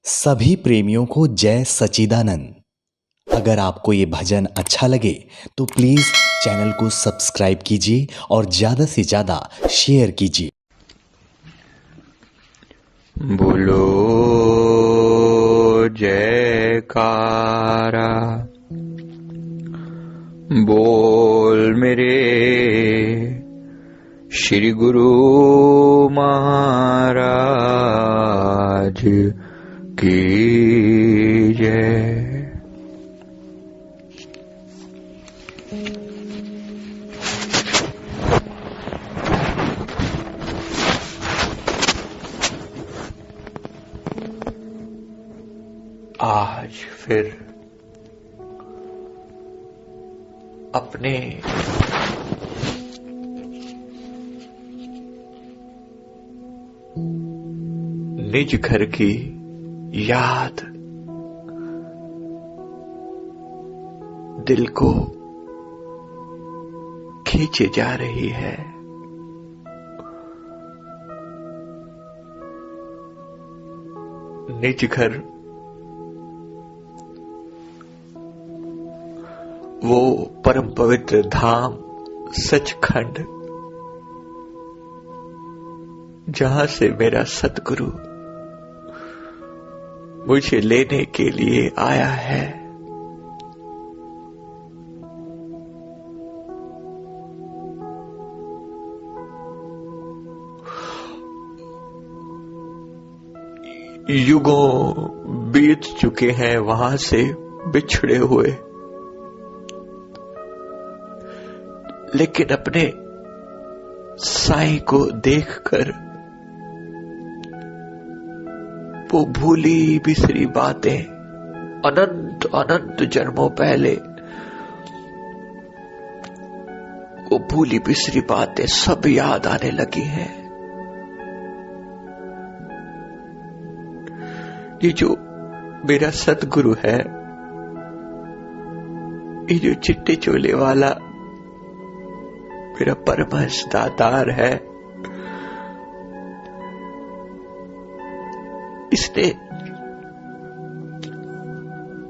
सभी प्रेमियों को जय सच्चिदानंद। अगर आपको ये भजन अच्छा लगे तो प्लीज चैनल को सब्सक्राइब कीजिए और ज्यादा से ज्यादा शेयर कीजिए। बोलो जयकारा, बोल मेरे श्री गुरु महाराज की जय। आज फिर अपने निज घर की याद दिल को खींचे जा रही है। निज घर वो परम पवित्र धाम सचखंड, जहां से मेरा सतगुरु मुझे लेने के लिए आया है। युगों बीत चुके हैं वहां से बिछड़े हुए, लेकिन अपने साईं को देखकर वो भूली बिसरी बातें अनंत अनंत जन्मों पहले, वो भूली बिसरी बातें सब याद आने लगी हैं। ये जो मेरा सतगुरु है, ये जो चिट्टे चोले वाला मेरा परमहंस दातार है, इसने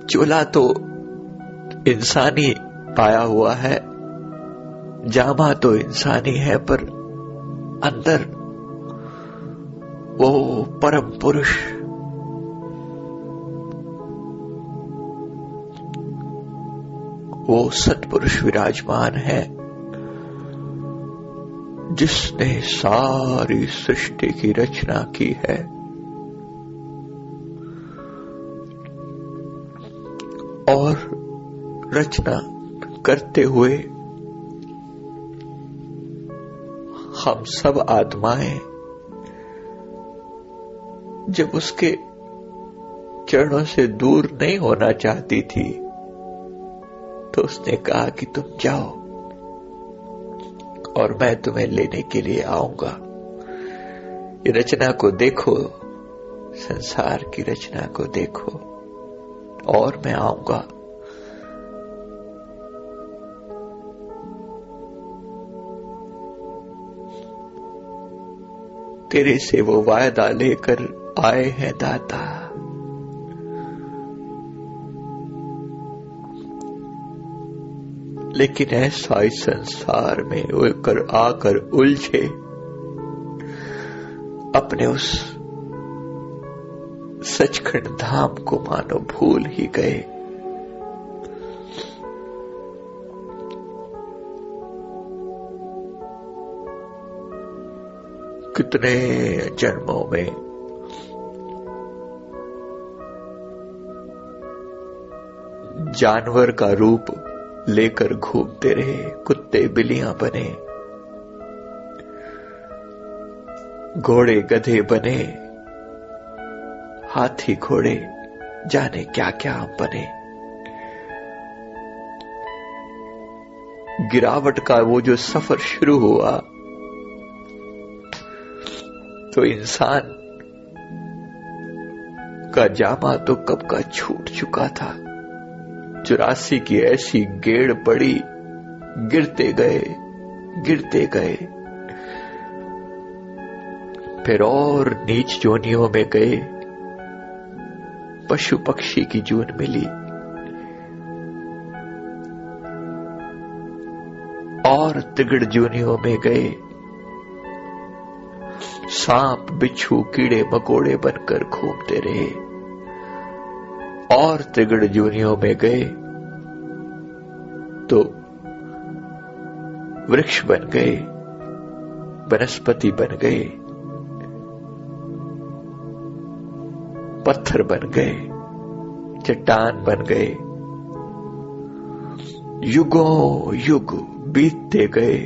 चोला तो इंसानी पाया हुआ है, जामा तो इंसानी है, पर अंदर वो परम पुरुष, वो सतपुरुष विराजमान है, जिसने सारी सृष्टि की रचना की है। और रचना करते हुए हम सब आत्माएं जब उसके चरणों से दूर नहीं होना चाहती थी, तो उसने कहा कि तुम जाओ और मैं तुम्हें लेने के लिए आऊंगा। ये रचना को देखो, संसार की रचना को देखो, और मैं आऊंगा। तेरे से वो वायदा लेकर आए हैं दाता, लेकिन ऐसा इस संसार में आकर उलझे, अपने उस सचखंड धाम को मानो भूल ही गए। कितने जन्मों में जानवर का रूप लेकर घूमते रहे, कुत्ते बिल्लियां बने, घोड़े गधे बने, हाथी घोड़े, जाने क्या क्या बने। गिरावट का वो जो सफर शुरू हुआ, तो इंसान का जामा तो कब का छूट चुका था। 84 की ऐसी गेड़ पड़ी, गिरते गए गिरते गए, फिर और नीच जोनियों में गए, पशु पक्षी की जून मिली और तिगड़ जूनियों में गए, सांप बिच्छू कीड़े मकोड़े बनकर घूमते रहे और तिगड़ जूनियों में गए तो वृक्ष बन गए, वनस्पति बन गए, पत्थर बन गए, चट्टान बन गए। युगों युग बीतते गए,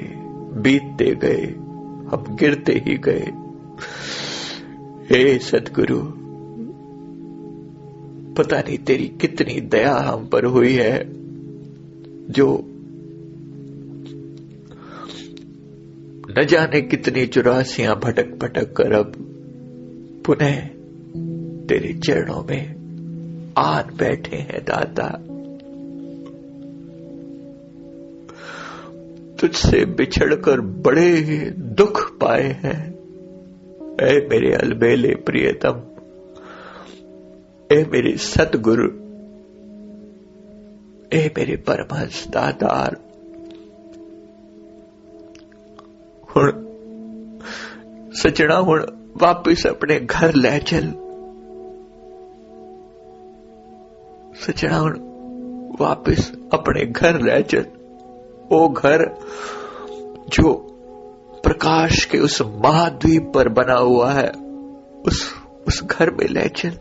हम गिरते ही गए। हे सद्गुरु, पता नहीं तेरी कितनी दया हम पर हुई है, जो न जाने कितनी चुरासियां भटक भटक कर अब पुनः तेरे चरणों में आन बैठे हैं दाता। तुझसे बिछड़कर बड़े दुख पाए हैं। ऐ मेरे अलबेले प्रियतम, ऐ मेरे सतगुरु, ऐ मेरे परमहंस दातार, हुण सजना हुण वापिस अपने घर ले चल। सजना हुण वापिस अपने घर ले चल। वो घर जो प्रकाश के उस महाद्वीप पर बना हुआ है, उस घर में ले चल।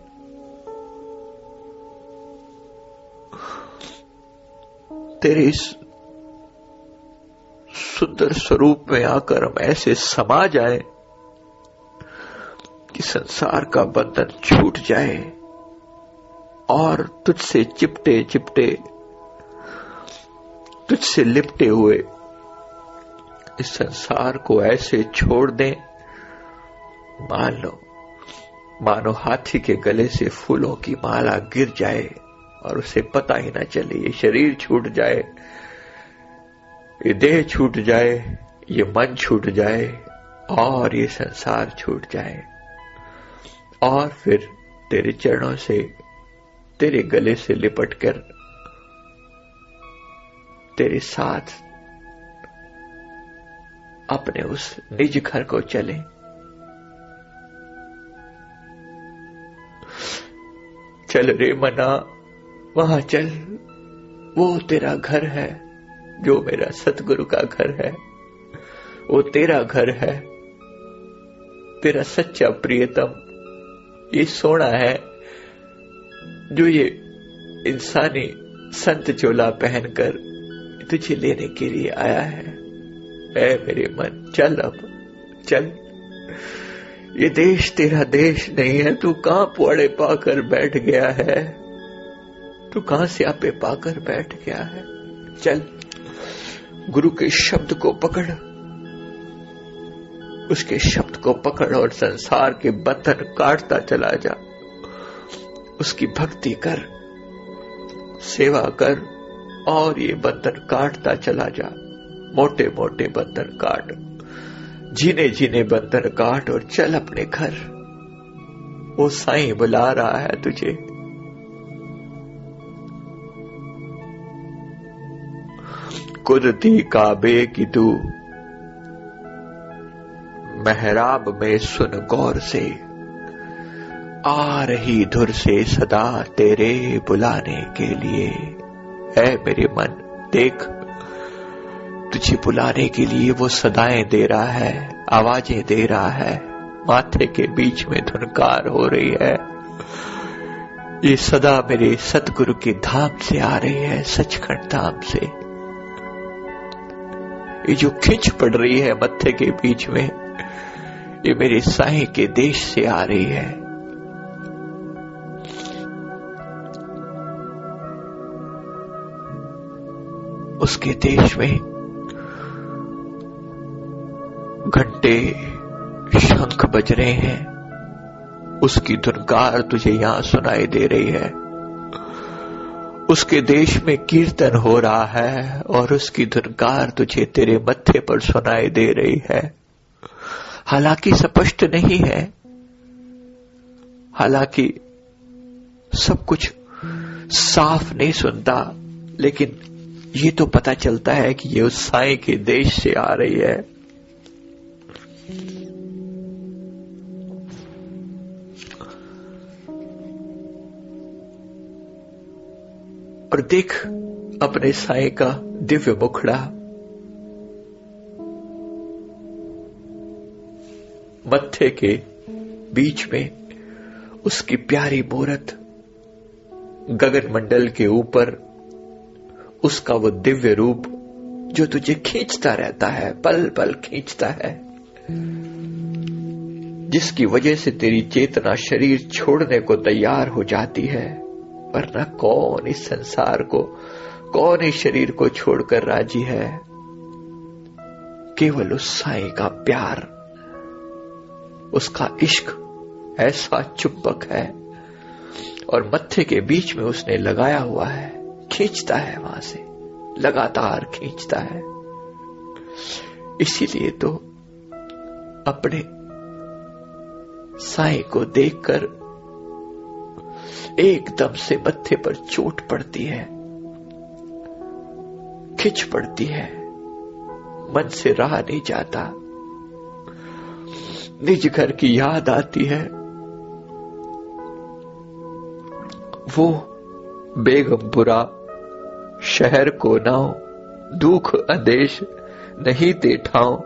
तेरे इस सुंदर स्वरूप में आकर हम ऐसे समा जाए कि संसार का बंधन छूट जाए और तुझसे चिपटे चिपटे, तुझसे लिपटे हुए इस संसार को ऐसे छोड़ दें मानो हाथी के गले से फूलों की माला गिर जाए और उसे पता ही ना चले। ये शरीर छूट जाए, ये देह छूट जाए, ये मन छूट जाए और ये संसार छूट जाए और फिर तेरे चरणों से, तेरे गले से लिपट कर तेरे साथ अपने उस निज घर को चले। चल रे मना, वहां चल, वो तेरा घर है, जो मेरा सतगुरु का घर है, वो तेरा घर है, तेरा सच्चा प्रियतम। ये सोना है जो ये इंसानी संत चोला पहनकर तुझे लेने के लिए आया है। ऐ मेरे मन, चल अब चल। ये देश तेरा देश नहीं है। तू कहां पुआड़े पाकर बैठ गया है? तू कहां स्यापे पाकर बैठ गया है? चल, गुरु के शब्द को पकड़, उसके शब्द को पकड़ और संसार के बंधन काटता चला जा। उसकी भक्ति कर, सेवा कर और ये बंधन काटता चला जा। मोटे मोटे बंधन काट, जीने जीने बंधन काट और चल अपने घर। वो साईं बुला रहा है तुझे। कुदरती काबे की तू मेहराब में सुन गौर से, आ रही धुर से सदा तेरे बुलाने के लिए। है मेरे मन, देख, तुझे बुलाने के लिए वो सदाएं दे रहा है, आवाजें दे रहा है। माथे के बीच में धुनकार हो रही है। ये सदा मेरे सतगुरु के धाम से आ रही है, सचखंड धाम से। ये जो खिंच पड़ रही है मत्थे के बीच में, ये मेरे साईं के देश से आ रही है। उसके देश में घंटे शंख बज रहे हैं, उसकी धुनकार तुझे यहां सुनाई दे रही है। उसके देश में कीर्तन हो रहा है और उसकी धुनकार तुझे तेरे मत्थे पर सुनाई दे रही है। हालांकि स्पष्ट नहीं है, हालांकि सब कुछ साफ नहीं सुनता, लेकिन ये तो पता चलता है कि ये उस साईं के देश से आ रही है। और देख अपने साईं का दिव्य मुखड़ा, मत्थे के बीच में उसकी प्यारी मूरत, गगन मंडल के ऊपर उसका वो दिव्य रूप जो तुझे खींचता रहता है, पल पल खींचता है, जिसकी वजह से तेरी चेतना शरीर छोड़ने को तैयार हो जाती है। वरना कौन इस संसार को, कौन इस शरीर को छोड़कर राजी है? केवल उस साईं का प्यार, उसका इश्क ऐसा चुंबक है और मत्थे के बीच में उसने लगाया हुआ है, खींचता है वहां से, लगातार खींचता है। इसीलिए तो अपने साईं को देखकर एकदम से मत्थे पर चोट पड़ती है, खिंच पड़ती है, मन से रहा नहीं जाता, निज घर की याद आती है। वो बेगमपुरा शहर को नाव, दुख आदेश नहीं दे ठाव।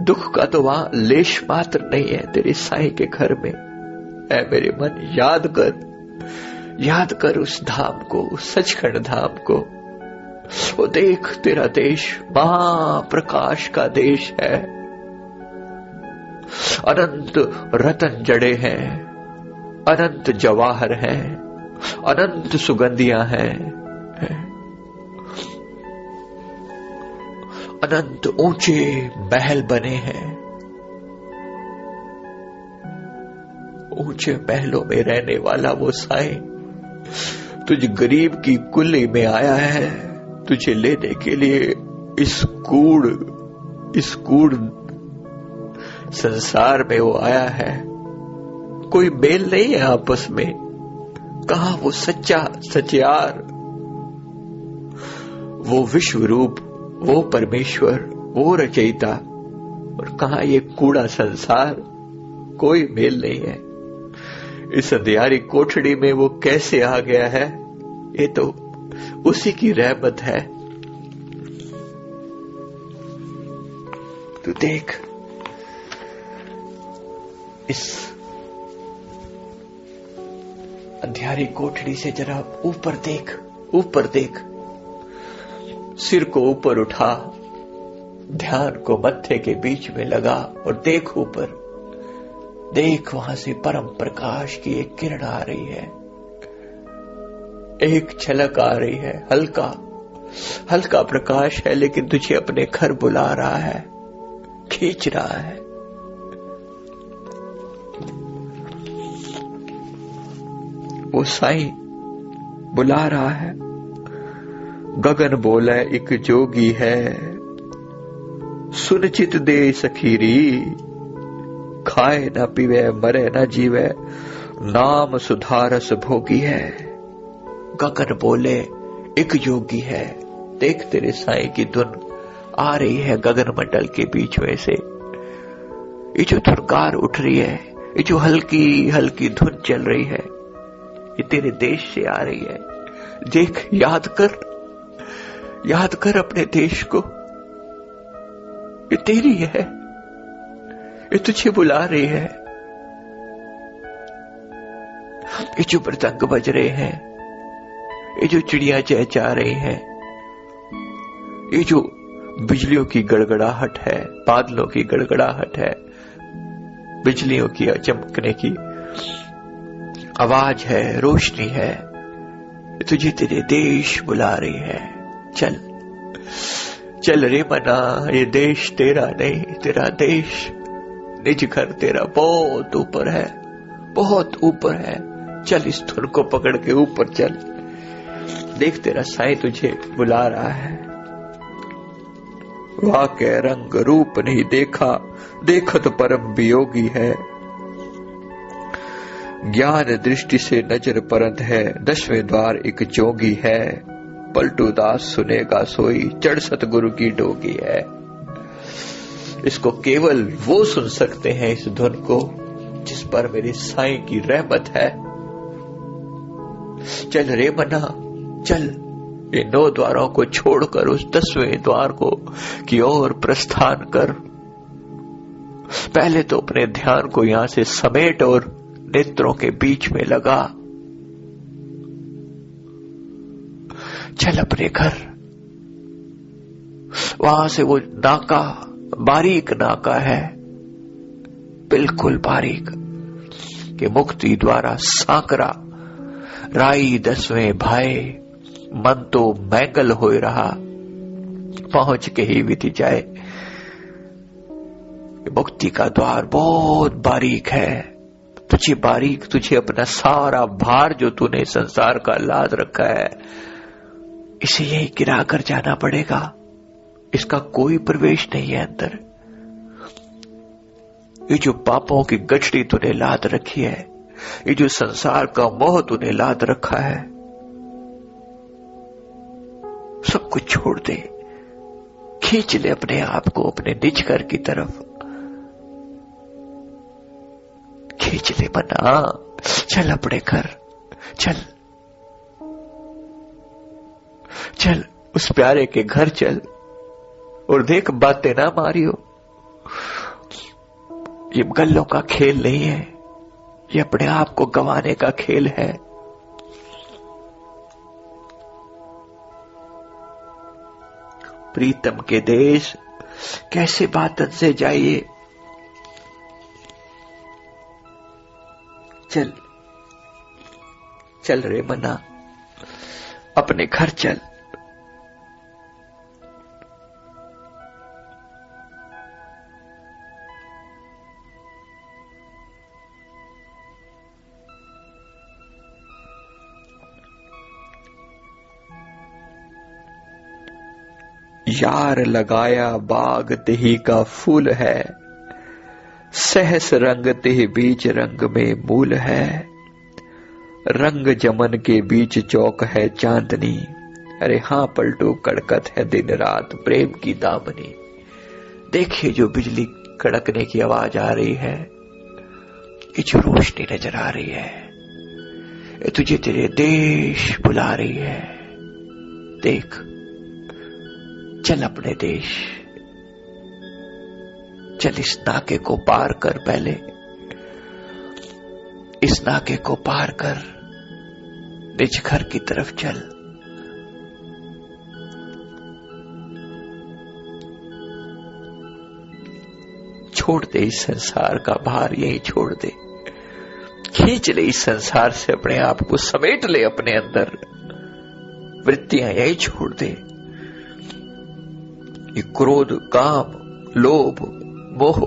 दुख का तो वहां लेश मात्र नहीं है तेरे साईं के घर में। ऐ मेरे मन, याद कर उस धाम को, उस सचखंड धाम को। वो देख तेरा देश महाप्रकाश का देश है। अनंत रतन जड़े हैं, अनंत जवाहर हैं, अनंत सुगंधियां हैं, अनंत ऊंचे महल बने हैं। ऊंचे महलों में रहने वाला वो साईं तुझ गरीब की कुल्ली में आया है, तुझे लेने के लिए इस कूड़ संसार में वो आया है। कोई मेल नहीं है आपस में। कहां वो सच्चा सचियार, वो विश्व रूप, वो परमेश्वर, वो रचयिता, और कहां ये कूड़ा संसार? कोई मेल नहीं है। इस अंधियारी कोठड़ी में वो कैसे आ गया है? ये तो उसी की रहमत है। तू देख, इस अंधियारी कोठड़ी से जरा ऊपर देख, ऊपर देख। सिर को ऊपर उठा, ध्यान को मत्थे के बीच में लगा और देख ऊपर। देख, वहां से परम प्रकाश की एक किरण आ रही है, एक झलक आ रही है। हल्का प्रकाश है, लेकिन तुझे अपने घर बुला रहा है, खींच रहा है। वो साईं बुला रहा है। गगन बोले एक जोगी है, सुन चित दे सखीरी। खाए न पीवे मरे न जीवे, नाम सुधारस भोगी है। गगन बोले एक योगी है। देख तेरे साईं की धुन आ रही है गगन मंडल के बीच में से। ये जो धुनकार उठ रही है, ये जो हल्की हल्की धुन चल रही है, ये तेरे देश से आ रही है। देख, याद कर अपने देश को। ये तेरी है, ये तुझे बुला रही है। ये जो मृदंग बज रहे हैं, ये जो चिड़ियां चहचहा रही हैं, ये जो बिजलियों की गड़गड़ाहट है, बादलों की गड़गड़ाहट है, बिजलियों की चमकने की आवाज है, रोशनी है, तुझे तेरे देश बुला रही है। चल रे मना, ये देश तेरा नहीं, तेरा देश, निज घर तेरा बहुत ऊपर है, बहुत ऊपर है। चल, इस धुन को पकड़ के ऊपर चल। देख, तेरा साईं तुझे बुला रहा है। वाके रंग रूप नहीं देखा, देखत परम वियोगी है। ज्ञान दृष्टि से नजर परंत है, 10वें द्वार एक जोगी है, पलटू दास सुनेगा सोई, चढ़ सतगुरु की डोगी है। इसको केवल वो सुन सकते हैं, इस धुन को, जिस पर मेरे साईं की रहमत है। चल रे मना चल, ये 9 द्वारों को छोड़कर उस 10वें द्वार को की ओर प्रस्थान कर। पहले तो अपने ध्यान को यहां से समेट और नेत्रों के बीच में लगा। चल अपने घर। वहां से वो नाका, बारीक नाका है, बिल्कुल बारीक, कि मुक्ति द्वारा सांकरा राई 10वें भाई, मन तो मैंगल हो रहा, पहुंच के ही बीती जाए। मुक्ति का द्वार बहुत बारीक है, तुझे अपना सारा भार जो तूने संसार का लाद रखा है, इसे यही गिरा कर जाना पड़ेगा। इसका कोई प्रवेश नहीं है अंदर। ये जो पापों की गठरी तूने लाद रखी है, ये जो संसार का मोह तूने लाद रखा है, सब कुछ छोड़ दे। खींच ले अपने आप को अपने निज घर की तरफ, खींच ले मना। चल अपने घर, चल चल उस प्यारे के घर चल, और देख बातें ना मारियो। ये गल्लों का खेल नहीं है, ये अपने आप को गंवाने का खेल है। प्रीतम के देश कैसे बातन से जाइए। चल चल रे मना, अपने घर चल। यार लगाया बाग तिही का फूल है, सहस रंग तिह बीच रंग में मूल है। रंग जमन के बीच चौक है चांदनी, अरे हाँ पलटू कड़कत है दिन रात प्रेम की दामनी। देखिए जो बिजली कड़कने की आवाज आ रही है, ये जो रोशनी नजर आ रही है, ये तुझे तेरे देश बुला रही है। देख चल अपने देश, चल इस नाके को पार कर। पहले इस नाके को पार कर, निज घर की तरफ चल। छोड़ दे इस संसार का भार, यही छोड़ दे। खींच ले इस संसार से अपने आप को, समेट ले अपने अंदर। वृत्तियां यही छोड़ दे। ये क्रोध, काम, लोभ, मोह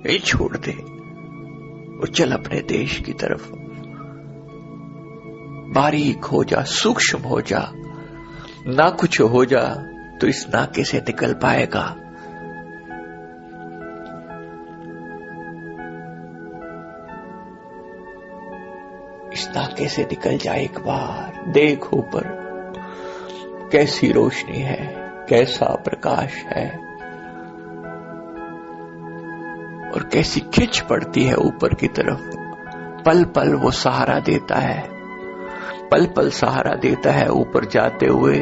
यही छोड़ दे और चल अपने देश की तरफ। बारीक हो जा, सूक्ष्म हो जा, ना कुछ हो जा तो इस नाके से निकल पाएगा। इस नाके से निकल जा एक बार। देख ऊपर कैसी रोशनी है, कैसा प्रकाश है, और कैसी खिंच पड़ती है ऊपर की तरफ। पल पल वो सहारा देता है, पल पल सहारा देता है ऊपर जाते हुए।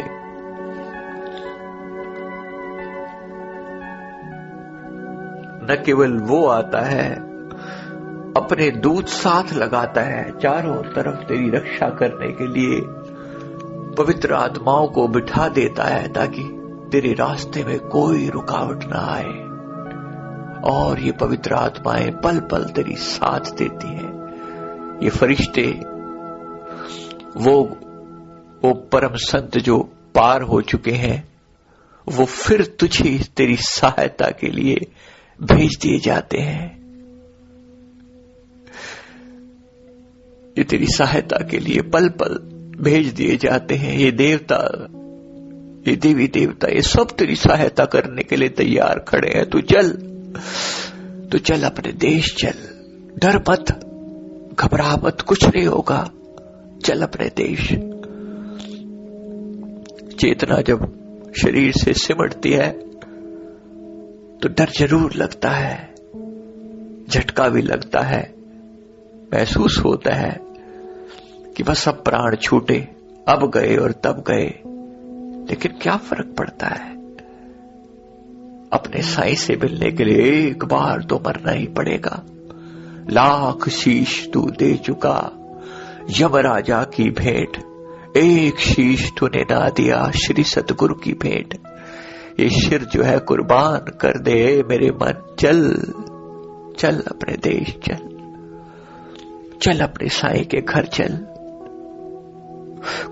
न केवल वो आता है, अपने दूत साथ लगाता है चारों तरफ तेरी रक्षा करने के लिए। पवित्र आत्माओं को बिठा देता है ताकि तेरे रास्ते में कोई रुकावट ना आए, और ये पवित्र आत्माएं पल पल तेरी साथ देती हैं। ये फरिश्ते, वो परम संत जो पार हो चुके हैं, वो फिर तुझे तेरी सहायता के लिए भेज दिए जाते हैं। ये तेरी सहायता के लिए पल पल भेज दिए जाते हैं। ये देवता, ये देवी देवता, ये सब तेरी सहायता करने के लिए तैयार खड़े हैं। तू चल अपने देश चल। डर मत, घबरा मत, कुछ नहीं होगा, चल अपने देश। चेतना जब शरीर से सिमटती है तो डर जरूर लगता है, झटका भी लगता है, महसूस होता है कि बस अब प्राण छूटे, अब गए और तब गए। लेकिन क्या फर्क पड़ता है, अपने साईं से मिलने के लिए एक बार तो मरना ही पड़ेगा। लाख शीश तू दे चुका यमराजा की भेंट, एक शीश तूने ना दिया श्री सतगुरु की भेंट। ये शिर जो है कुर्बान कर दे मेरे मन, चल चल अपने देश चल, चल अपने साईं के घर चल।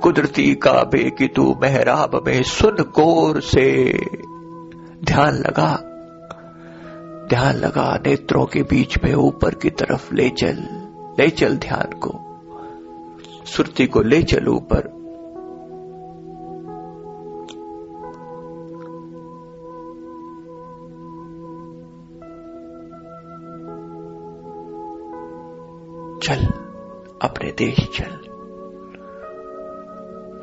कुदरती काबे की तू मेहराब में सुन गौर से, ध्यान लगा, ध्यान लगा, नेत्रों के बीच में ऊपर की तरफ ले चल ध्यान को, सुरती को ले चल ऊपर। चल अपने देश चल,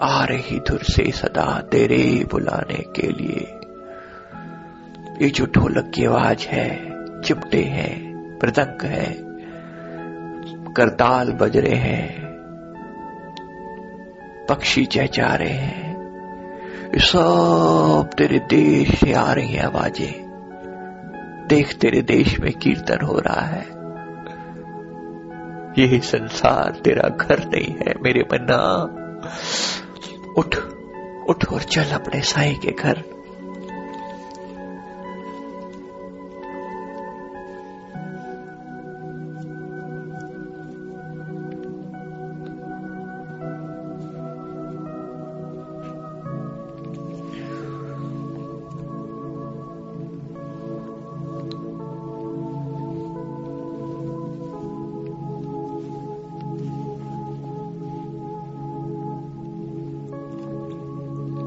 आ रही धुर से सदा तेरे बुलाने के लिए। ये जो ढोलक की आवाज है, चिमटे हैं, मृदंग है, करताल बज रहे हैं, पक्षी चहचहा रहे हैं, ये सब तेरे देश से आ रही हैं आवाजें। देख तेरे देश में कीर्तन हो रहा है। यही संसार तेरा घर नहीं है मेरे मन्ना। उठ उठ और चल अपने साईं के घर।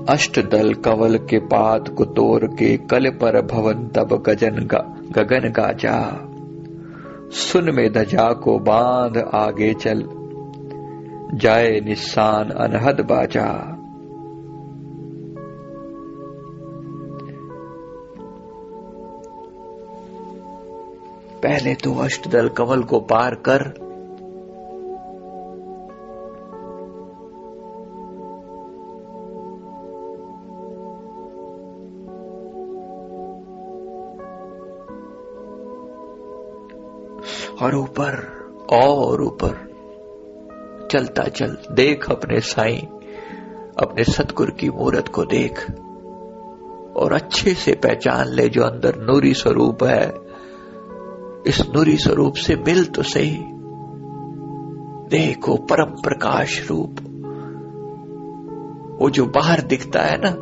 अष्टदल कंवल के पात को तोड़ के कल पर भवन तब गगन गाजा। सुन में धजा को बांध आगे चल, जाए निशान अनहद बाजा। पहले तो अष्टदल कंवल को पार कर, और ऊपर चलता चल। देख अपने साईं, अपने सतगुरु की मूरत को देख और अच्छे से पहचान ले जो अंदर नूरी स्वरूप है। इस नूरी स्वरूप से मिल तो सही। देखो परम प्रकाश रूप, वो जो बाहर दिखता है ना,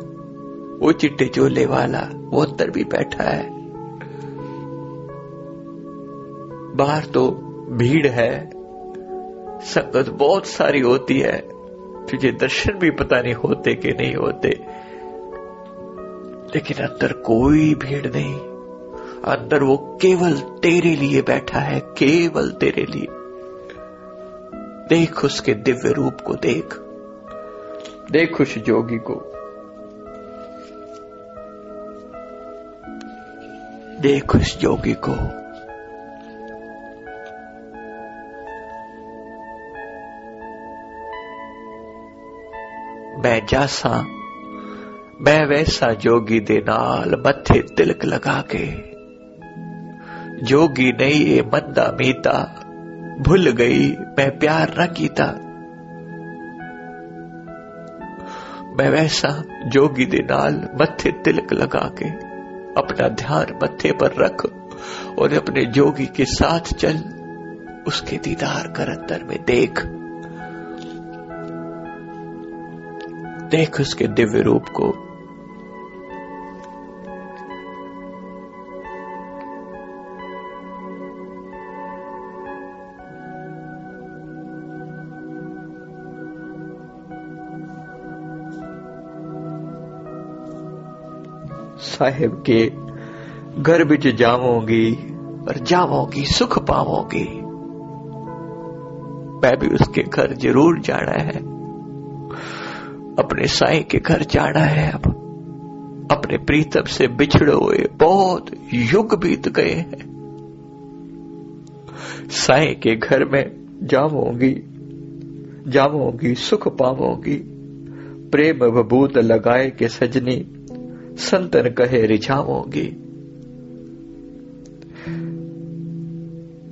वो चिट्टे चोले वाला, वो अंदर भी बैठा है। बाहर तो भीड़ है, संगत बहुत सारी होती है, तुझे दर्शन भी पता नहीं होते कि नहीं होते, लेकिन अंदर कोई भीड़ नहीं। अंदर वो केवल तेरे लिए बैठा है, केवल तेरे लिए। देख उसके दिव्य रूप को, देख उस जोगी को, देख उस जोगी को। मैं जासा, मैं वैसा जोगी दे नाल मथे तिलक लगा के। जोगी नहीं ये मंदा मीता, भूल गई मैं प्यार न कीता। मैं वैसा जोगी दे नाल मथे तिलक लगा के। अपना ध्यान मत्थे पर रख और अपने जोगी के साथ चल। उसके दीदार कर अंदर में देख उसके दिव्य रूप को। साहिब के घर बिच जावोगी और जावोगी सुख पावोगी। मैं भी उसके घर जरूर जाना है, अपने साईं के घर जाना है। अब अपने प्रीतम से बिछड़े हुए बहुत युग बीत गए हैं। साईं के घर में जावोगी सुख पावोगी, प्रेम भभूत लगाए के सजनी, संतन कहे रिझावोगी।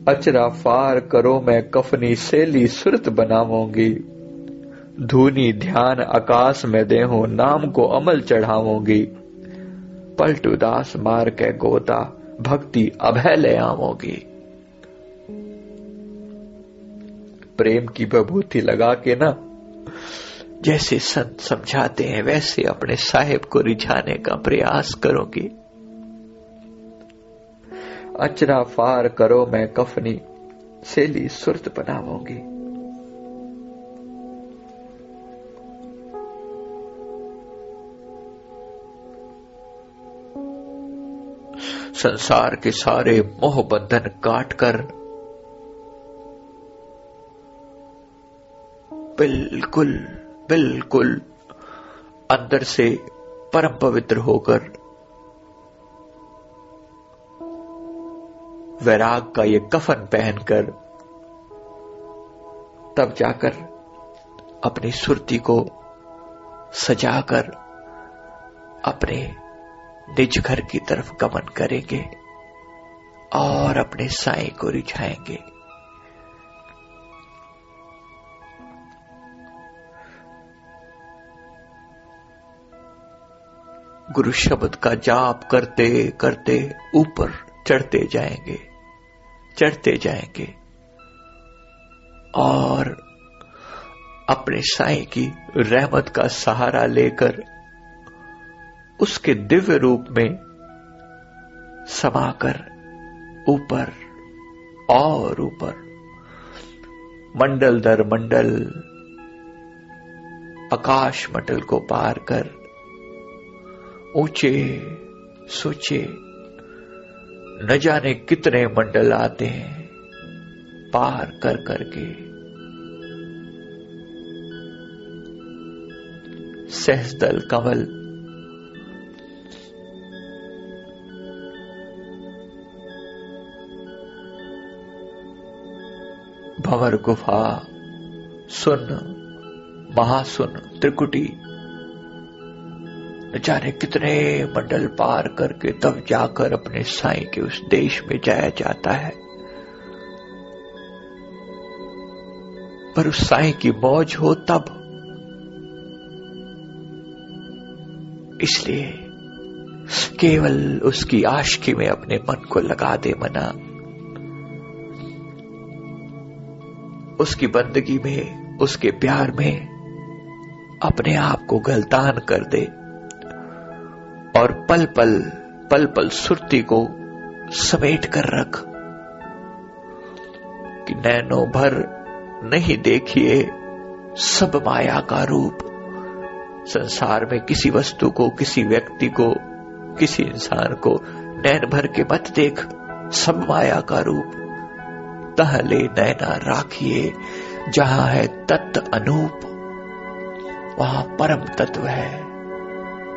अचरा फार करो मैं कफनी सेली सुरत बनावोगी, धूनी ध्यान आकाश में देहूं नाम को अमल चढ़ावोगी, पलट उदास मार के गोता भक्ति अभय ले आवोगी। प्रेम की विभूति लगा के ना, जैसे संत समझाते हैं वैसे अपने साहिब को रिझाने का प्रयास करोगी। अचरा फार करो मैं कफनी सेली सुरत बनावोगी। संसार के सारे मोह बंधन काट कर बिल्कुल बिल्कुल अंदर से परम पवित्र होकर वैराग का ये कफन पहनकर तब जाकर अपनी सुरती को सजाकर अपने निज घर की तरफ गमन करेंगे और अपने साईं को रिझाएंगे। गुरु शब्द का जाप करते करते ऊपर चढ़ते जाएंगे और अपने साईं की रहमत का सहारा लेकर उसके दिव्य रूप में समाकर ऊपर और ऊपर मंडल दर मंडल आकाश मंडल को पार कर ऊंचे सोचे न जाने कितने मंडल आते हैं पार कर करके सहस्दल कमल भंवर गुफा सुन महासुन त्रिकुटी न जाने कितने मंडल पार करके तब जाकर अपने साईं के उस देश में जाया जाता है। पर उस साईं की मौज हो तब, इसलिए केवल उसकी आशिकी में अपने मन को लगा दे मना, उसकी बंदगी में उसके प्यार में अपने आप को गलतान कर दे और पल पल सुरती को समेट कर रख कि नैनों भर नहीं देखिए सब माया का रूप। संसार में किसी वस्तु को, किसी व्यक्ति को, किसी इंसान को नैन भर के मत देख, सब माया का रूप। तहले नैना राखिए जहां है तत्व अनूप, वहां परम तत्व है।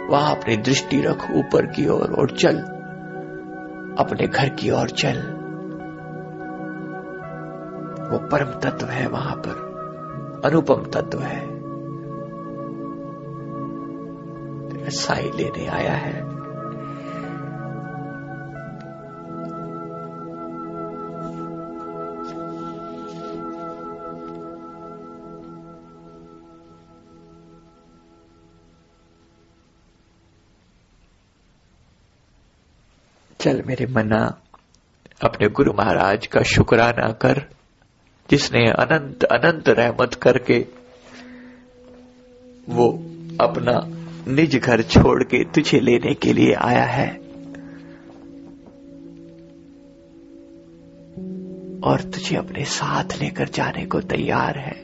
वहां अपनी दृष्टि रख ऊपर की ओर और चल, अपने घर की ओर चल। वो परम तत्व है, वहां पर अनुपम तत्व है। तेरा साईं लेने आया है। चल मेरे मना, अपने गुरु महाराज का शुक्राना कर, जिसने अनंत अनंत रहमत करके वो अपना निज घर छोड़ के तुझे लेने के लिए आया है और तुझे अपने साथ लेकर जाने को तैयार है।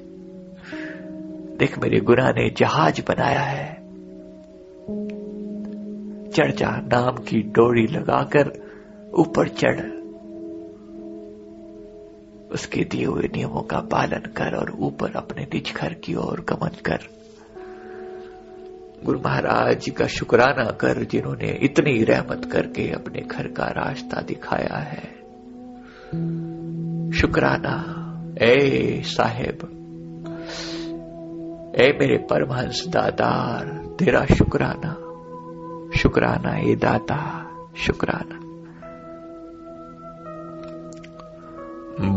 देख मेरे गुरु ने जहाज बनाया है, चढ़ जा, नाम की डोरी लगाकर ऊपर चढ़। उसके दिए हुए नियमों का पालन कर और ऊपर अपने निज घर की ओर गमन कर। गुरु महाराज जी का शुक्राना कर जिन्होंने इतनी रहमत करके अपने घर का रास्ता दिखाया है। शुक्राना ए साहेब, ए मेरे परमहंस दातार, तेरा शुक्राना, शुक्राना ए दाता, शुक्राना।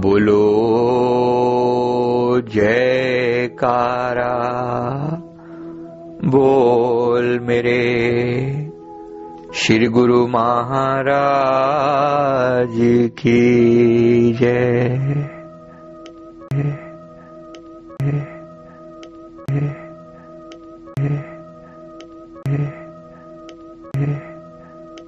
बोलो जयकारा, बोल मेरे श्री गुरु महाराज की जय।